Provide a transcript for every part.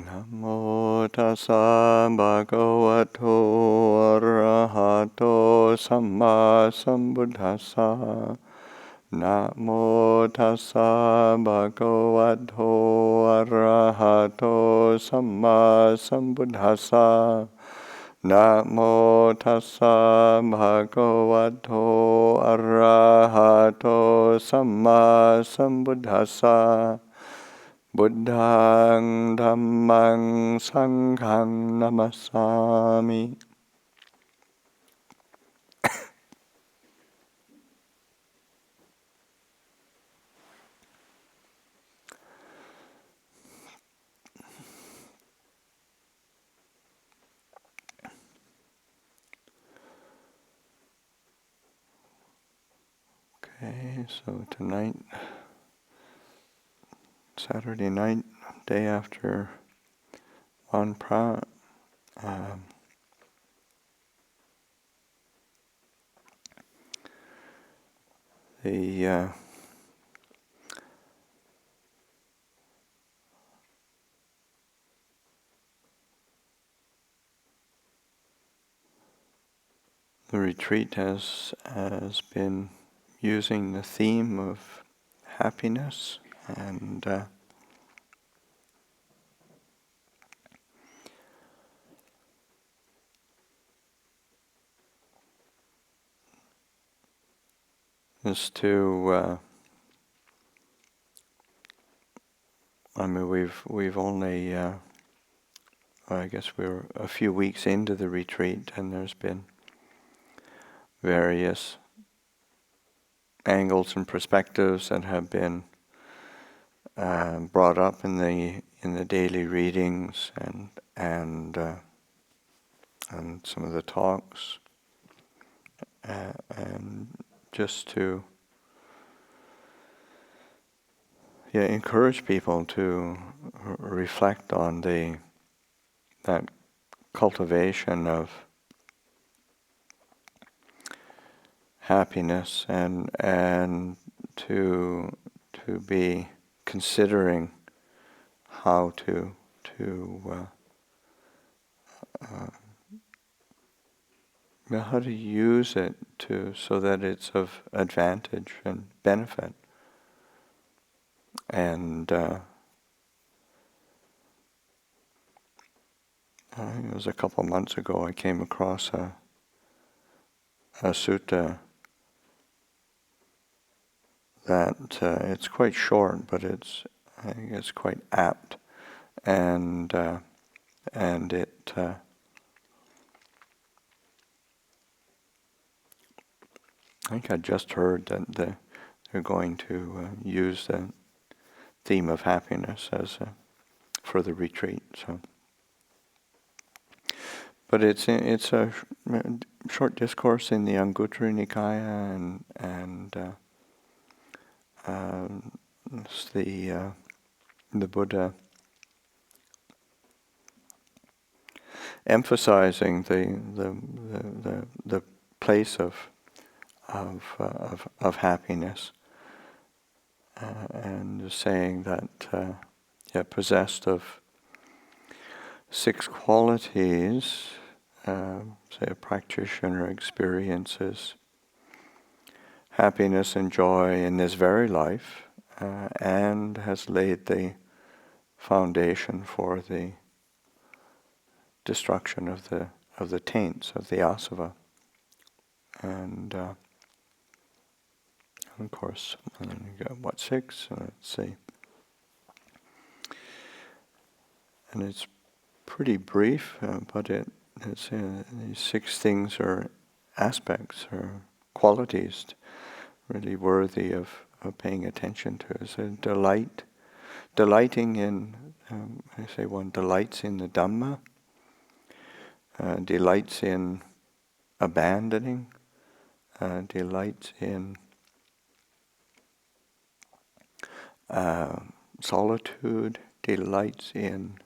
Namo tassa bhagavato arahato samma sambuddhassa. Namo tassa bhagavato arahato samma sambuddhassa. Namo tassa bhagavato arahato samma sambuddhassa. Buddhang dhammang sanghang namasami. Okay, so tonight, Saturday night, day after Wan Pra, the retreat has been using the theme of happiness and is to we've only I guess we're a few weeks into the retreat, and there's been various angles and perspectives that have been brought up in the daily readings and some of the talks, and just to encourage people to reflect on that cultivation of happiness and to be considering how to use it so that it's of advantage and benefit. And I think it was a couple of months ago I came across a sutta that it's quite short, but I think it's quite apt, and it I think I just heard that they're going to use the theme of happiness for the retreat. So, but it's a short discourse in the Anguttara Nikaya, and it's the Buddha emphasizing the place of happiness, and saying that possessed of 6 qualities, say a practitioner experiences happiness and joy in this very life, and has laid the foundation for the destruction of the taints, of the āsava. And of course, you got 6? Let's see. And it's pretty brief, but it's these 6 things are aspects or qualities really worthy of paying attention to. So delighting in, I say one delights in the Dhamma, delights in abandoning, delights in solitude, delights in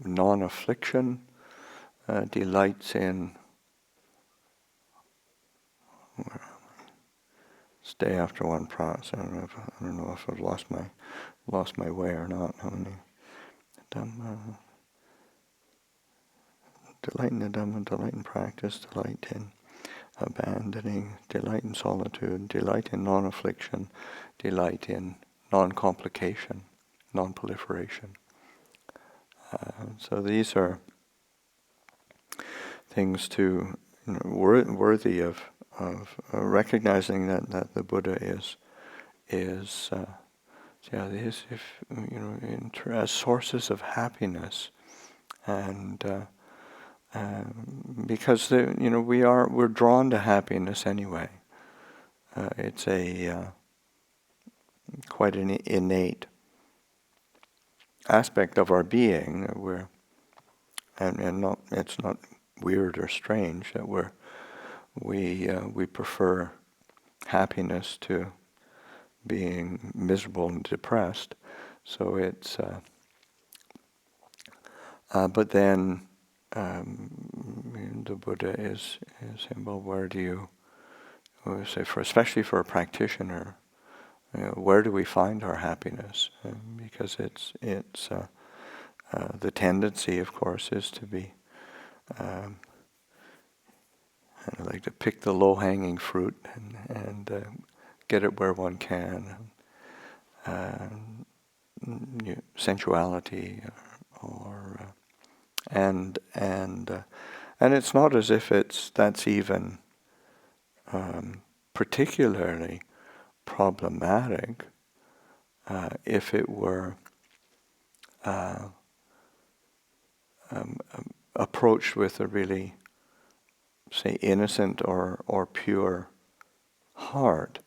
non-affliction, delights in stay after one process. I don't know if I've lost my way or not. How many Dhamma? Delight in the Dhamma, delight in practice, delight in abandoning, delight in solitude, delight in non-affliction, delight in non-complication, non-proliferation. So these are things to worthy of recognizing that the Buddha is as sources of happiness, and because we're drawn to happiness anyway. It's quite an innate aspect of our being. It's not weird or strange that we prefer happiness to being miserable and depressed. So it's but then the Buddha is saying, well, where do you say, especially for a practitioner, where do we find our happiness? Because it's the tendency, of course, is to be like to pick the low-hanging fruit and get it where one can. Sensuality, and it's not as if that's even particularly problematic if it were approached with a really, say, innocent or pure heart,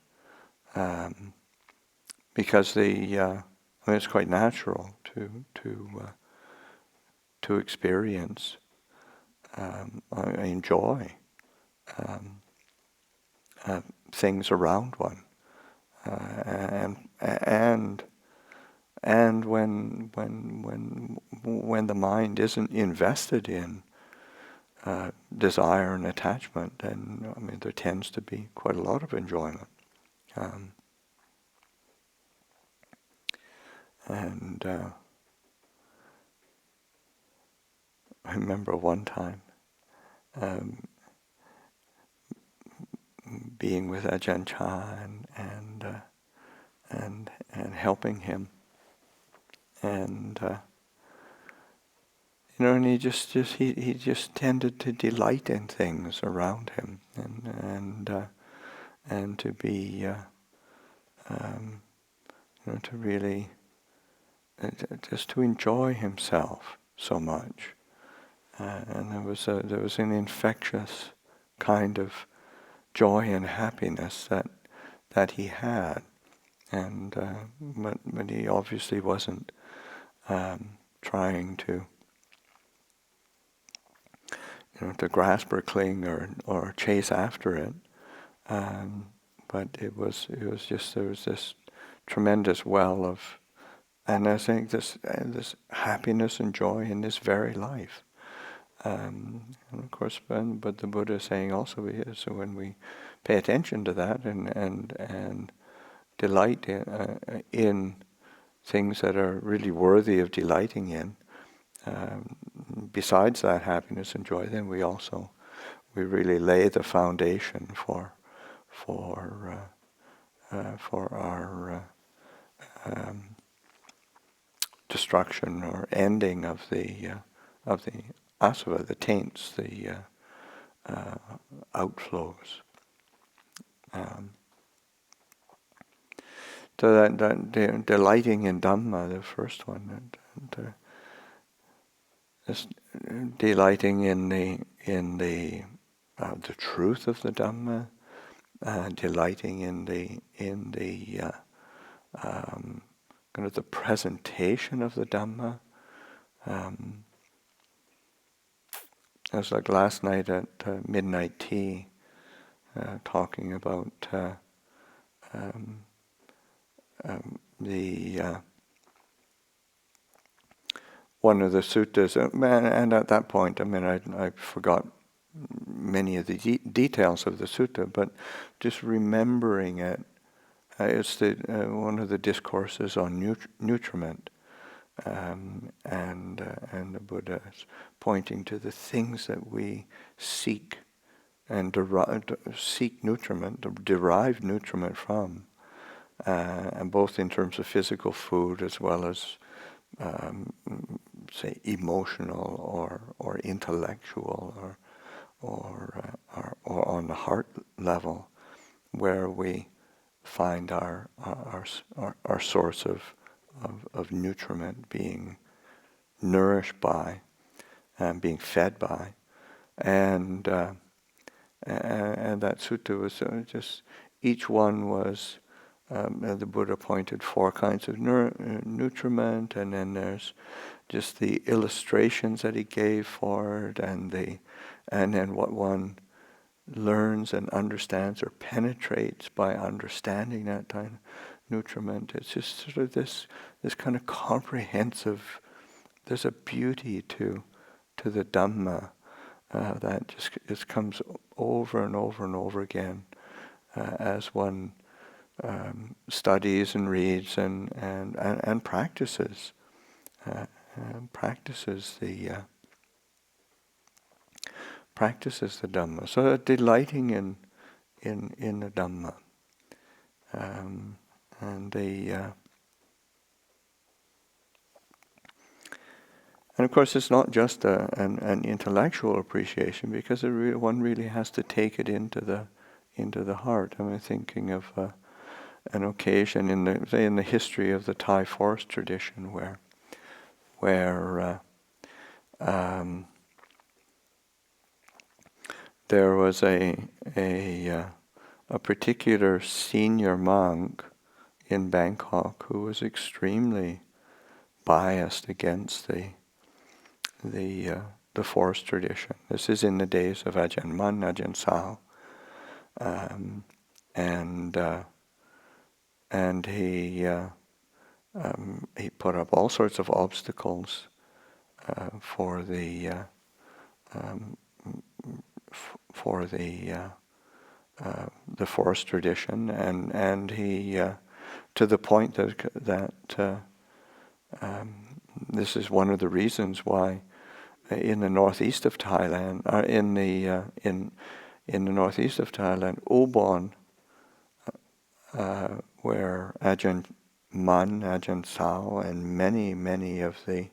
because it's quite natural to experience enjoy things around one, and when the mind isn't invested in desire and attachment, then there tends to be quite a lot of enjoyment. And I remember one time being with Ajahn and helping him, and and he just tended to delight in things around him, and to be to really just to enjoy himself so much, and there was an infectious kind of joy and happiness that he had, and but he obviously wasn't trying to grasp or cling or chase after it, but it was just, there was this tremendous well of, and I think this happiness and joy in this very life. And of course, but the Buddha is saying also, so when we pay attention to that and delight in things that are really worthy of delighting in, besides that happiness and joy, then we really lay the foundation for our destruction or ending of the āsavas, the taints, the outflows. So that delighting in Dhamma, the first one, just delighting in the truth of the Dhamma, delighting in the kind of the presentation of the Dhamma. It was like last night at midnight tea, talking about the one of the suttas, and at that point, I forgot many of the details of the sutta, but just remembering it. It's one of the discourses on nutriment, and the Buddha is pointing to the things that we seek and seek nutriment, derive nutriment from, and both in terms of physical food as well as, say, emotional or intellectual or on the heart level, where we find our source of nutriment, being nourished by and being fed by, and that sutta was just, each one was, the Buddha pointed 4 kinds of nutriment, and then there's just the illustrations that he gave for it, and then what one learns and understands or penetrates by understanding that kind of nutriment. It's just sort of this kind of comprehensive. There's a beauty to the Dhamma that just comes over and over and over again as one studies and reads and practices practices the Dhamma. So delighting in the Dhamma, and of course it's not just an intellectual appreciation, because one really has to take it into the heart. I'm thinking of an occasion in the history of the Thai forest tradition where there was a particular senior monk in Bangkok who was extremely biased against the forest tradition. This is in the days of Ajahn Mun, Ajahn Sao, and he put up all sorts of obstacles for the forest tradition, and he to the point that this is one of the reasons why in the northeast of Thailand, in the northeast of Thailand, Ubon, where Ajahn Mun, Ajahn Sao, and many of the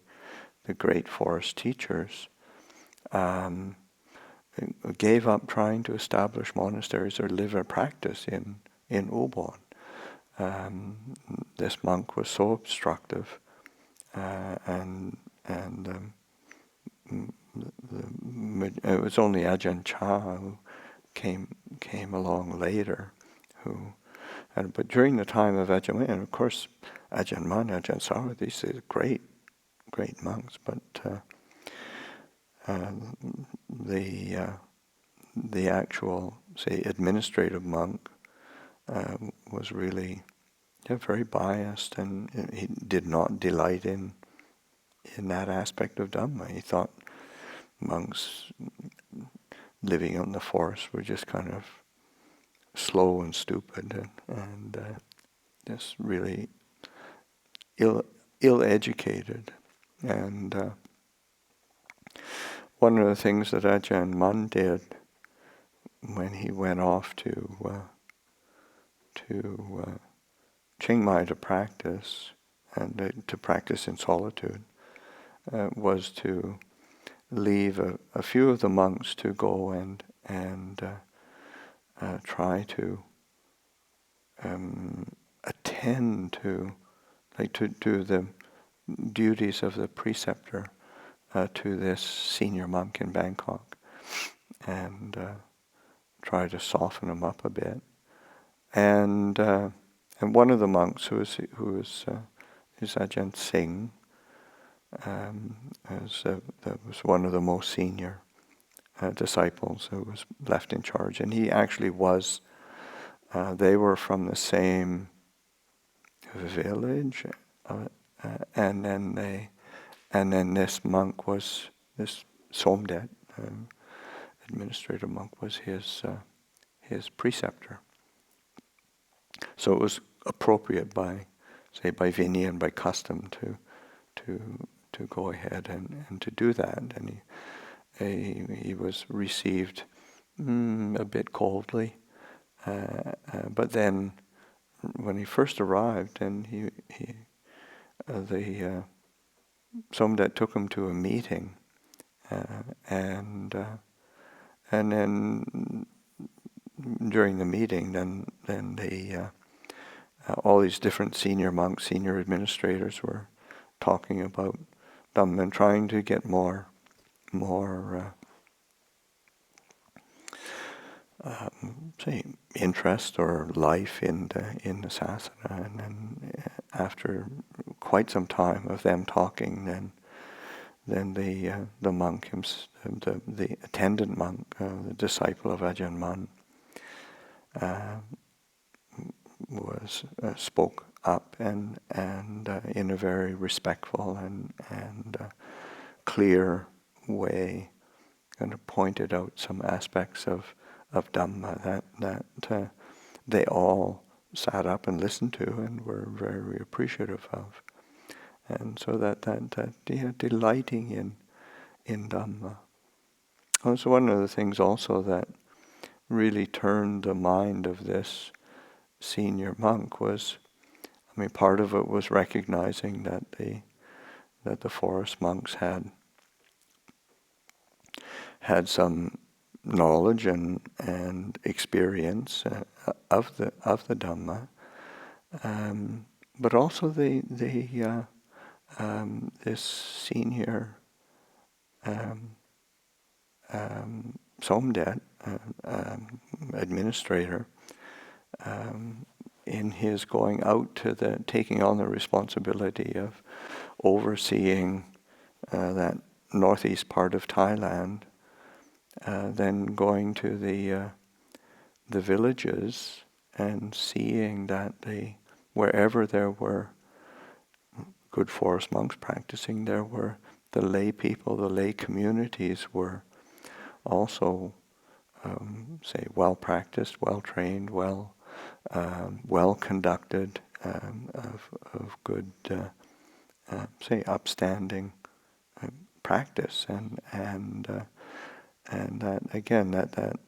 great forest teachers gave up trying to establish monasteries or live a practice in Ubon. This monk was so obstructive, and it was only Ajahn Chah who came along later, but during the time of Ajahn Mun, and of course Ajahn Mun, Ajahn Sao, these are great monks, but the actual, say, administrative monk was really very biased, and he did not delight in that aspect of Dhamma. He thought monks living out in the forest were just kind of slow and stupid and just really ill-educated. And one of the things that Ajahn Mun did when he went off to Chiang Mai to practice, and to practice in solitude, was to leave a few of the monks to go and try to attend to the duties of the preceptor to this senior monk in Bangkok, and try to soften him up a bit. And one of the monks who is Ajahn Singh, that was one of the most senior disciples who was left in charge, and he actually was. They were from the same village, and then this monk was this Somdet. administrator monk was his preceptor. So it was appropriate by Vinaya and by custom to go ahead and to do that. And he was received a bit coldly, but then when he first arrived, and Somdat took him to a meeting, and then during the meeting, then they all these different senior monks, senior administrators were talking about Dhamma and trying to get more interest or life in the sasana. And then after quite some time of them talking, then the monk, the attendant monk, the disciple of Ajahn, spoke up and in a very respectful and clear way, kind of pointed out some aspects of Dhamma that they all sat up and listened to and were very appreciative of. And so that delighting in Dhamma. Also, one of the things also that really turned the mind of this senior monk was, part of it was recognizing that the forest monks had some knowledge and experience of the Dhamma, but also this senior Somdat administrator, in his going out to taking on the responsibility of overseeing that northeast part of Thailand, then going to the villages and seeing that wherever there were good forest monks practicing, there were the lay people, the lay communities were also, well practiced, well trained, well conducted, of good, upstanding practice, and that again, that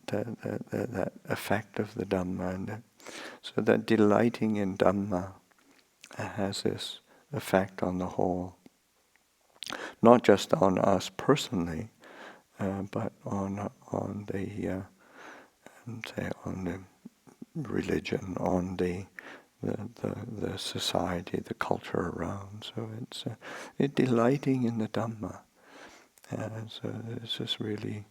effect of the Dhamma, and so that delighting in Dhamma has this effect on the whole, not just on us personally, but on the religion, on the society, the culture around. So it's delighting in the Dhamma. So it's just really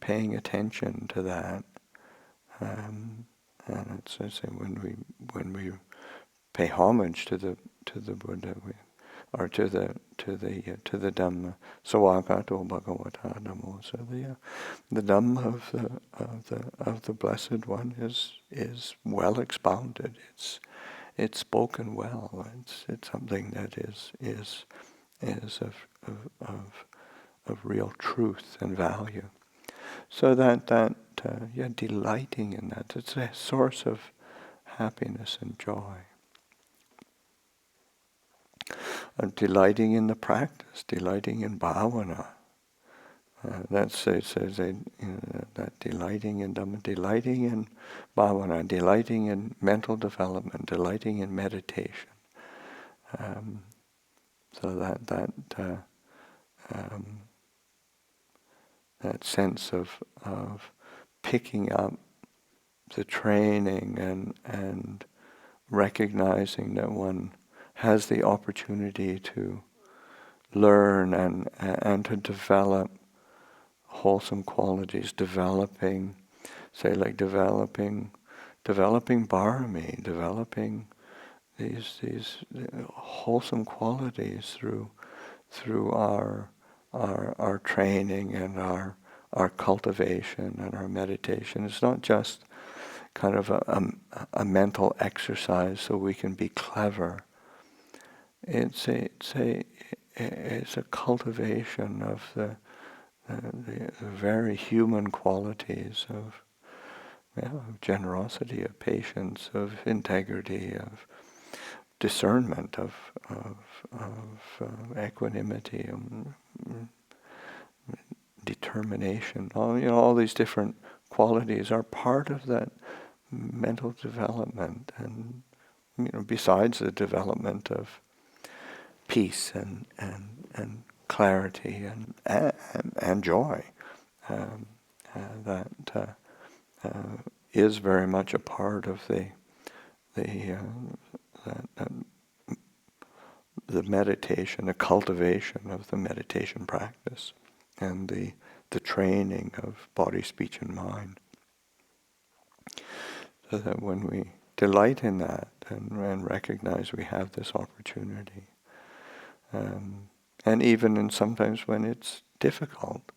paying attention to that, and it's when we pay homage to the Buddha, or to the Dhamma, Sawakato Bhagavata Namo. So the Dhamma of the Blessed One is well expounded. It's spoken well. It's something that is of real truth and value. So that delighting in that, it's a source of happiness and joy. Delighting in the practice, delighting in bhavana. That delighting in Dhamma, delighting in bhavana, delighting in mental development, delighting in meditation. So that sense of picking up the training and recognizing that one has the opportunity to learn and to develop wholesome qualities, developing barami, developing these wholesome qualities through our training and our cultivation and our meditation. It's not just kind of a mental exercise so we can be clever. It's a cultivation of the very human qualities of generosity, of patience, of integrity, of discernment, of equanimity, determination. All these different qualities are part of that mental development, and besides the development of peace and clarity and joy, that is very much a part of the meditation, the cultivation of the meditation practice, and the training of body, speech, and mind. So that when we delight in that and recognize we have this opportunity, and even in sometimes when it's difficult,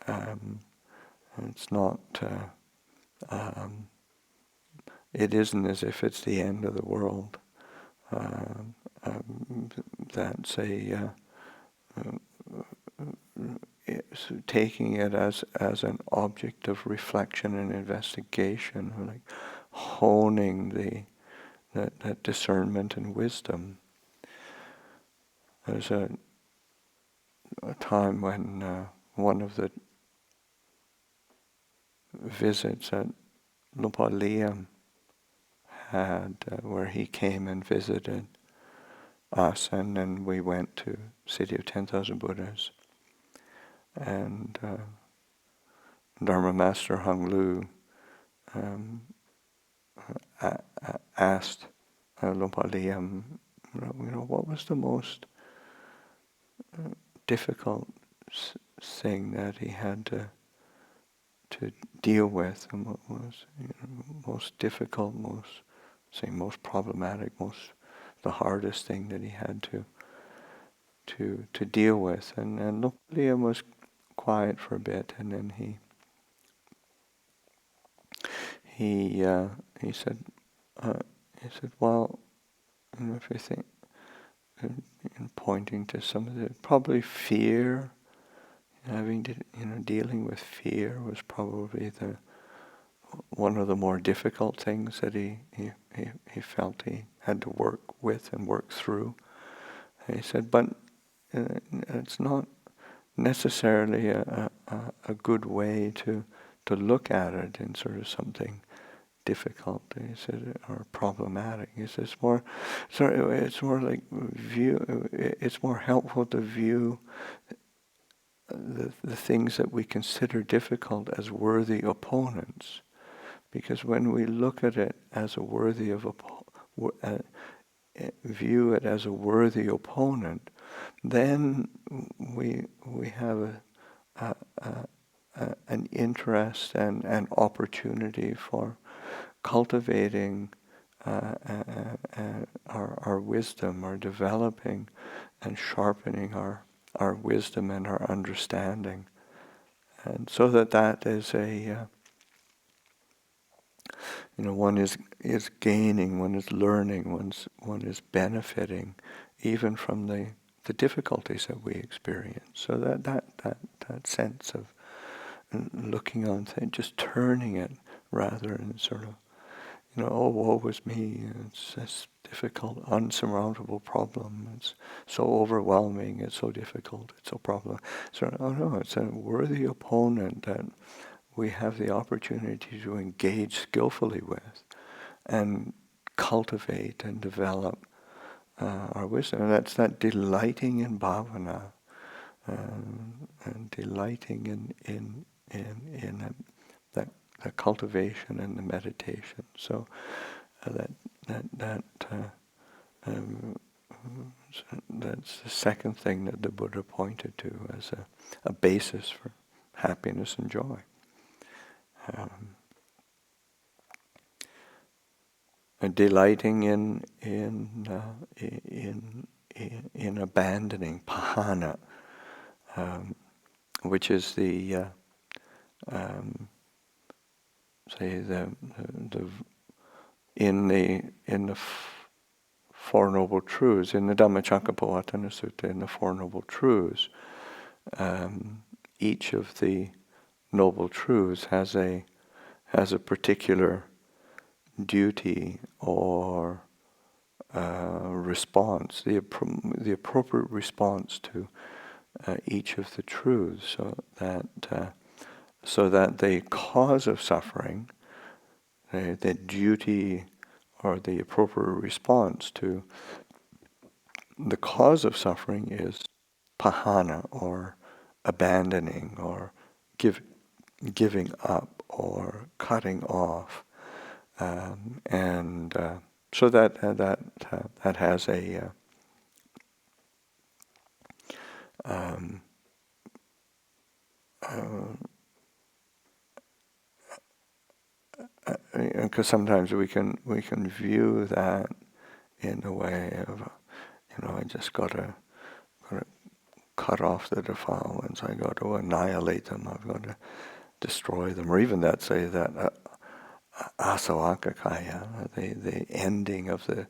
it's not. It isn't as if it's the end of the world. That's taking it as an object of reflection and investigation, like honing that discernment and wisdom. There's a time when one of the visits that Lupa Liam had, where he came and visited us, and then we went to City of 10,000 Buddhas. And Dharma Master Hung Lu asked Lupa Liam, what was the most difficult thing that he had to deal with, and what was most difficult, most problematic, the hardest thing that he had to deal with. And Lupa Liam was quiet for a bit, and then he said, well, if you think, pointing to some of the, probably fear, dealing with fear was probably one of the more difficult things that he felt he had to work with and work through. And he said, but it's not necessarily a good way to look at it in sort of something difficult, he said, or problematic. He says it's more like it's more helpful to view the things that we consider difficult as worthy opponents, because when we look at it as a worthy view it as a worthy opponent, then we have an interest and an opportunity for cultivating our wisdom, or developing and sharpening our wisdom and our understanding. And so that is one is gaining, one is learning, one is benefiting even from the difficulties that we experience. So that sense of looking on things, just turning it rather than sort of, oh, woe is me, it's this difficult, unsurmountable problem, it's so overwhelming, it's so difficult, it's so problem. So, oh no, it's a worthy opponent that we have the opportunity to engage skillfully with and cultivate and develop our wisdom. And that's that delighting in bhavana, and delighting in that cultivation and the meditation. So that's the second thing that the Buddha pointed to as a basis for happiness and joy. And delighting in abandoning pahana, which is the in the Four Noble Truths, in the Dhammacakkappavattana Sutta, in the Four Noble Truths, each of the Noble Truths has a particular duty or response, the appropriate response to each of the truths, so that the cause of suffering, the duty or the appropriate response to the cause of suffering is pahana, or abandoning, or giving up, or cutting off, and so that has a because sometimes we can view that in a way of, I just gotta cut off the defilements, I got to annihilate them, I've got to destroy them, or even that āsavas, the ending of the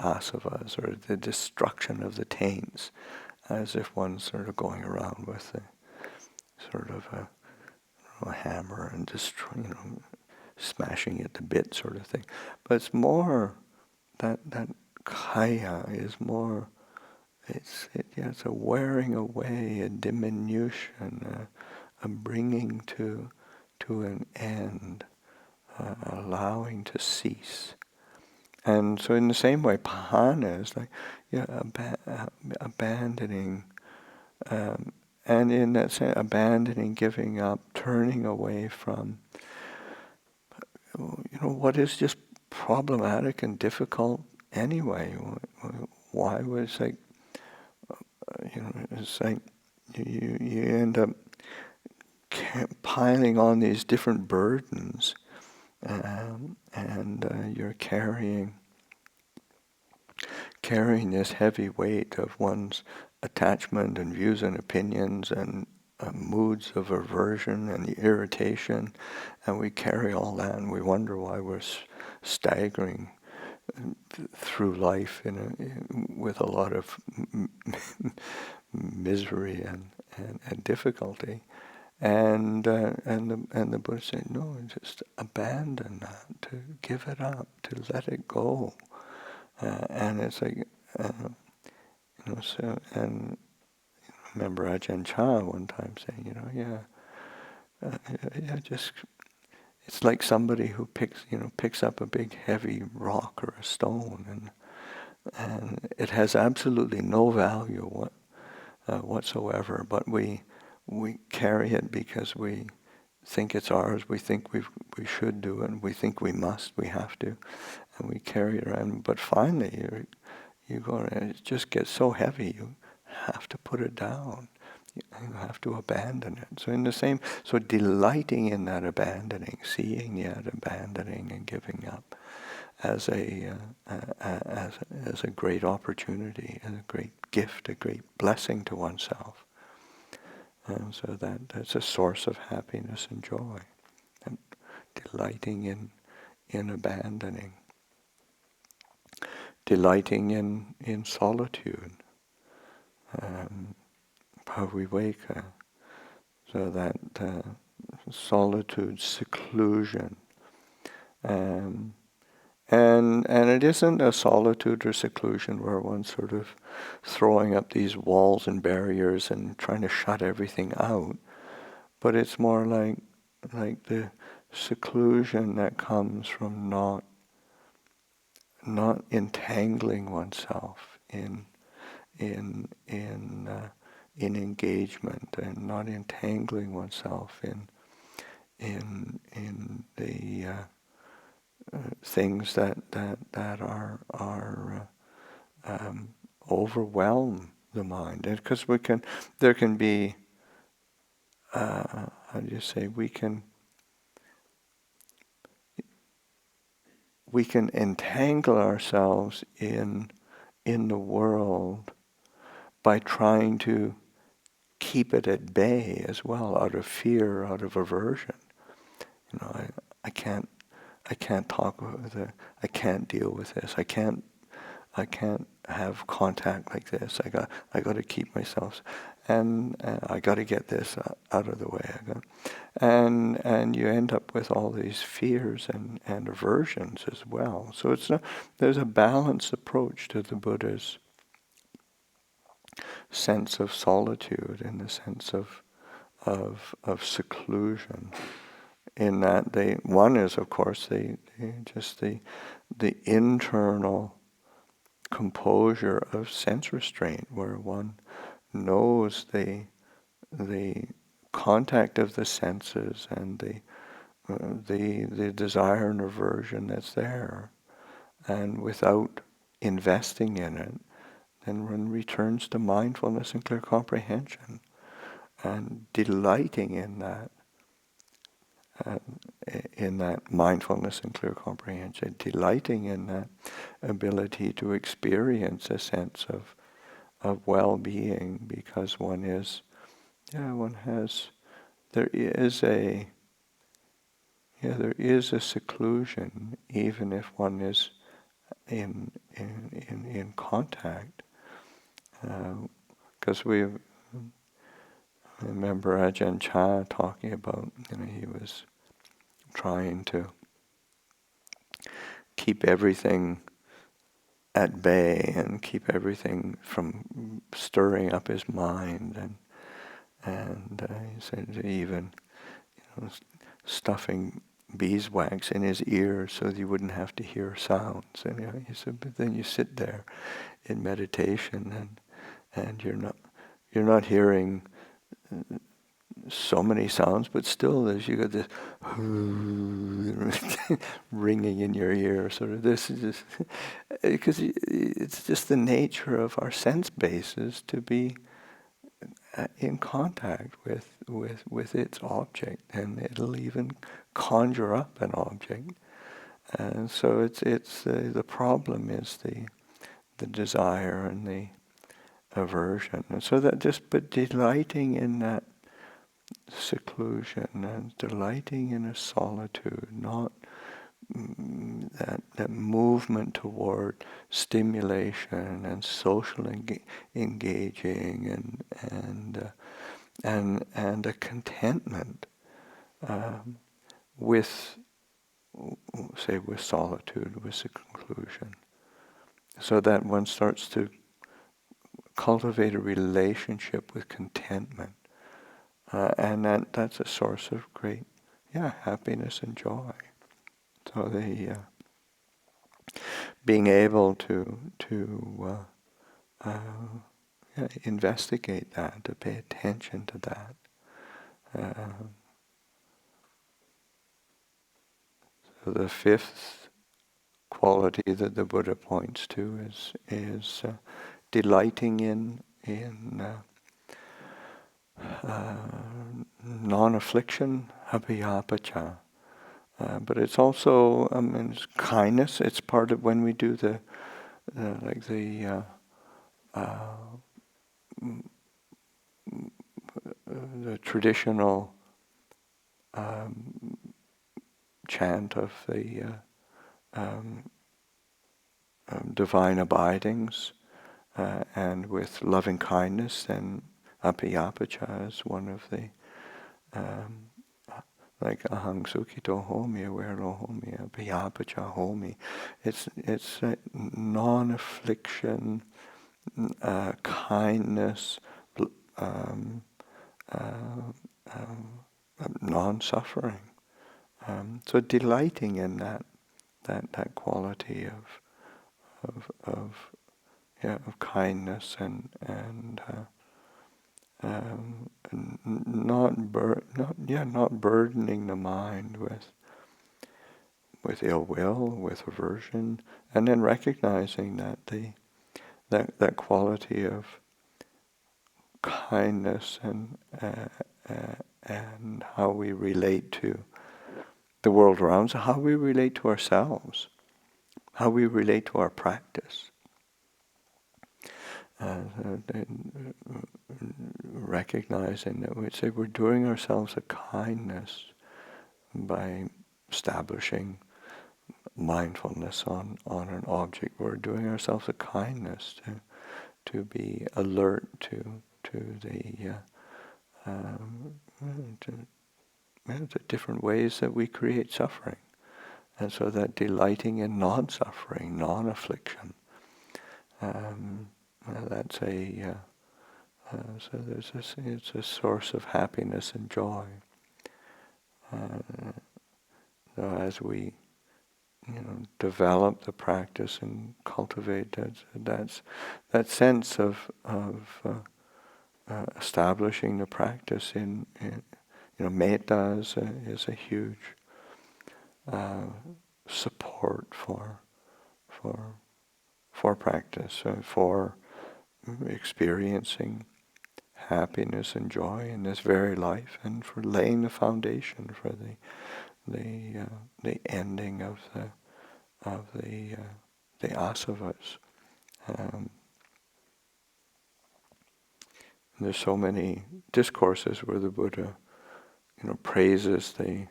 āsavas, or the destruction of the taints, as if one's sort of going around with sort of a hammer and smashing it to bits, sort of thing. But it's more that kaya is more. It's a wearing away, a diminution, a bringing to an end, allowing to cease. And so in the same way, pahana is like abandoning, and in that sense, abandoning, giving up, turning away from, what is just problematic and difficult anyway. Why was it's like you end up piling on these different burdens, and you're carrying this heavy weight of one's attachment and views and opinions and moods of aversion and irritation, and we carry all that, and we wonder why we're staggering through life with a lot of misery and difficulty, and the Buddha said, no, just abandon that, to give it up, to let it go, and it's like so. And I remember Ajahn one time saying, just. It's like somebody who picks up a big heavy rock or a stone, and it has absolutely no value whatsoever. But we carry it because we think it's ours. We think we should do it, and we think we must. We have to, and we carry it around. But finally, it just gets so heavy. You have to put it down. You have to abandon it. So so delighting in that abandoning, seeing that abandoning and giving up as a great opportunity, as a great gift, a great blessing to oneself. And so that's a source of happiness and joy. And delighting in abandoning. Delighting in solitude. Paviveka, so that solitude, seclusion, and it isn't a solitude or seclusion where one's sort of throwing up these walls and barriers and trying to shut everything out, but it's more like the seclusion that comes from not entangling oneself in engagement, and not entangling oneself in the things that are overwhelm the mind. Because there can be we can entangle ourselves in the world by trying to keep it at bay as well, out of fear, out of aversion. I can't talk with it. I can't deal with this. I can't have contact like this. I got to keep myself. and I got to get this out of the way. And you end up with all these fears and aversions as well. So there's a balanced approach to the Buddha's sense of solitude, in the sense of seclusion. In that one is, of course, the internal composure of sense restraint, where one knows the contact of the senses and the desire and aversion that's there, and without investing in it, then one returns to mindfulness and clear comprehension, and delighting in that mindfulness and clear comprehension, delighting in that ability to experience a sense of well-being, because there is a seclusion, even if one is in contact. Because I remember Ajahn Chah talking about, he was trying to keep everything at bay and keep everything from stirring up his mind, and he said even stuffing beeswax in his ears so that he wouldn't have to hear sounds. And he said, but then you sit there in meditation and you're not hearing so many sounds, but still you got this ringing in your ear. Sort of this is just because it's just the nature of our sense bases to be in contact with its object, and it'll even conjure up an object. And so it's the problem is the desire and the aversion, and so but delighting in that seclusion and delighting in a solitude, not that movement toward stimulation and social engaging and a contentment with solitude, with seclusion, so that one starts to cultivate a relationship with contentment, and that's a source of great happiness and joy. So being able to investigate that, to pay attention to that. So the fifth quality that the Buddha points to is delighting in non-affliction, abhayagiri. But it's also it's kindness. It's part of when we do the traditional chant of the divine abidings, and with loving kindness, then abhayagiri is one of the like ahang sukhito homi, aware homi, abhayagiri homi. It's non-affliction, kindness, non-suffering. So delighting in that quality of kindness and not burdening the mind with ill will, with aversion, and then recognizing that that quality of kindness and how we relate to the world around us, how we relate to ourselves, how we relate to our practice. Recognizing that we'd say we're doing ourselves a kindness by establishing mindfulness on an object. We're doing ourselves a kindness to be alert to the different ways that we create suffering. And so that delighting in non-suffering, non-affliction, that's so there's this, it's a source of happiness and joy. So as we, develop the practice and cultivate that sense of establishing the practice in metta is a huge support for practice, for experiencing happiness and joy in this very life, and for laying the foundation for the ending of the āsavas. There's so many discourses where the Buddha, praises the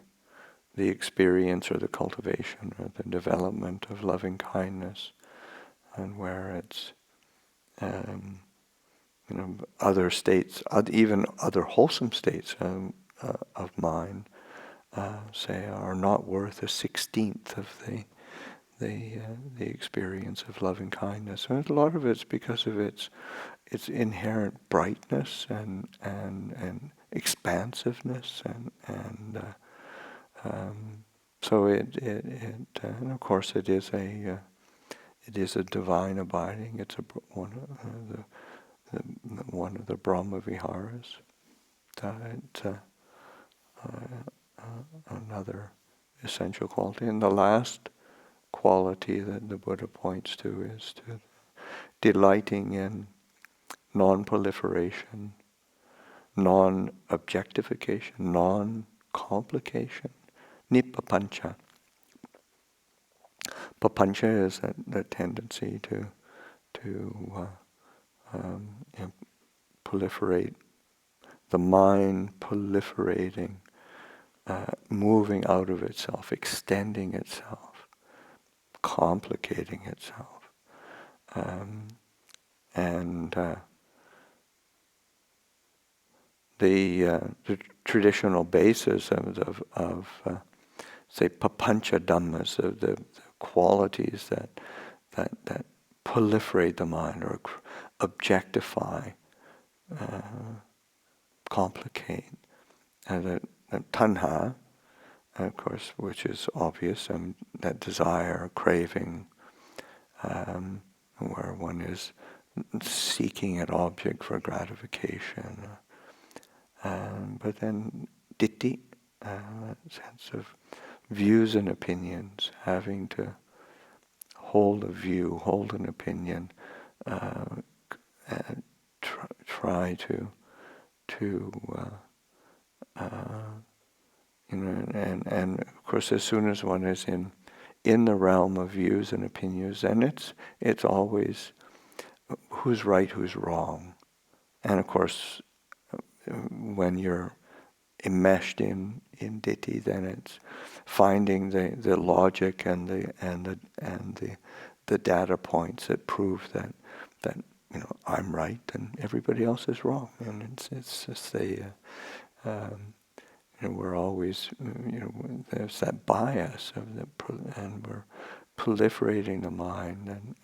experience or the cultivation or the development of loving kindness, and where it's other states, even other wholesome states of mind, say are not worth 1/16 of the experience of loving kindness. And a lot of it's because of its inherent brightness and expansiveness and so and of course it is a divine abiding. It's one of the Brahma Viharas. Another essential quality. And the last quality that the Buddha points to is to delighting in non-proliferation, non-objectification, non-complication, nippapancha. Papancha is that tendency to proliferate, the mind proliferating, moving out of itself, extending itself, complicating itself. The traditional basis of say papancha dhammas, of the qualities that proliferate the mind or objectify, complicate, and tanha, of course, which is obvious, that desire, craving, where one is seeking an object for gratification. But then ditthi, sense of views and opinions, having to hold a view, hold an opinion, and try to and of course, as soon as one is in the realm of views and opinions, then it's always who's right, who's wrong. And of course, when you're enmeshed in ditthi, then it's finding the logic and the data points that prove that I'm right and everybody else is wrong. And it's just we're always, there's that bias and we're proliferating the mind,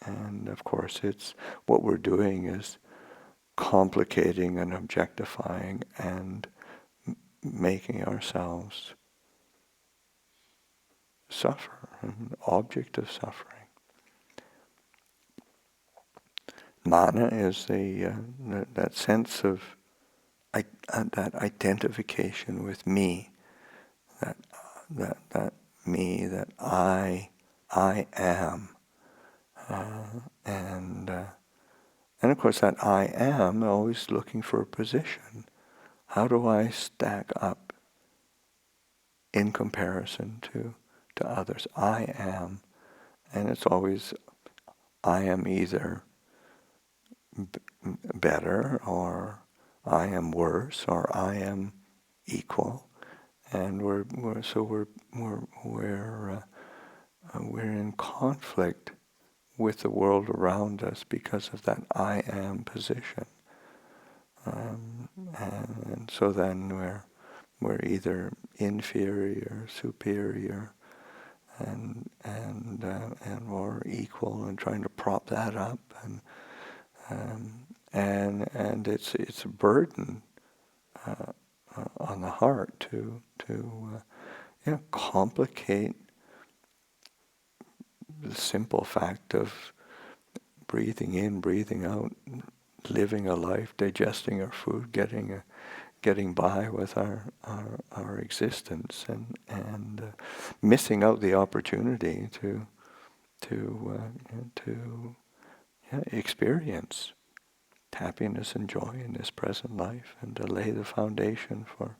and of course it's what we're doing is complicating and objectifying and making ourselves suffer, an object of suffering. Mana is that sense of that identification with me, that me, that I am, and of course that I am always looking for a position. How do I stack up in comparison to others? I am, and it's always I am either better, or I am worse, or I am equal, and we're in conflict with the world around us because of that I am position. and so then we're either inferior, superior, and or equal, and trying to prop that up, and it's a burden on the heart to complicate the simple fact of breathing in, breathing out, living a life, digesting our food, getting by with our existence, and missing out the opportunity to experience happiness and joy in this present life, and to lay the foundation for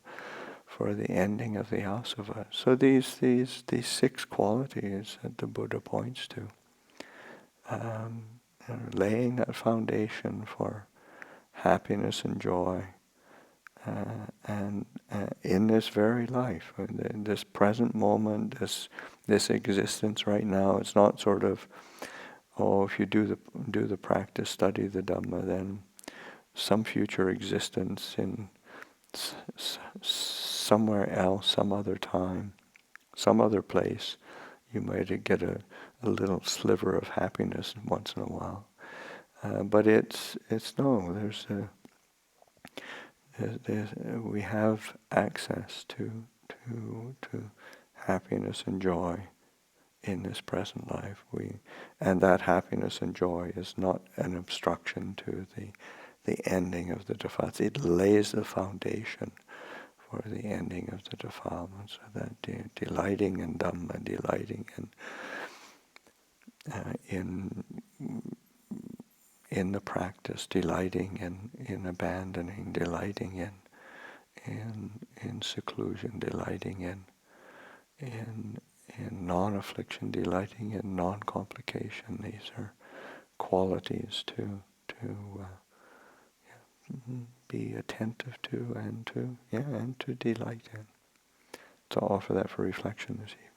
the ending of the āsavas. So these 6 qualities that the Buddha points to, laying that foundation for happiness and joy, and in this very life, in this present moment, this existence right now. It's not sort of, if you do the practice, study the Dhamma, then some future existence in somewhere else, some other time, some other place, you might get a little sliver of happiness once in a while. But it's no. We have access to happiness and joy in this present life. And that happiness and joy is not an obstruction to the ending of the defilements. It lays the foundation for the ending of the defilements. So that delighting in Dhamma, delighting in the practice, delighting in abandoning, delighting in seclusion, delighting in non-affliction, delighting in non-complication. These are qualities to be attentive to and to delight in. So I'll offer that for reflection this evening.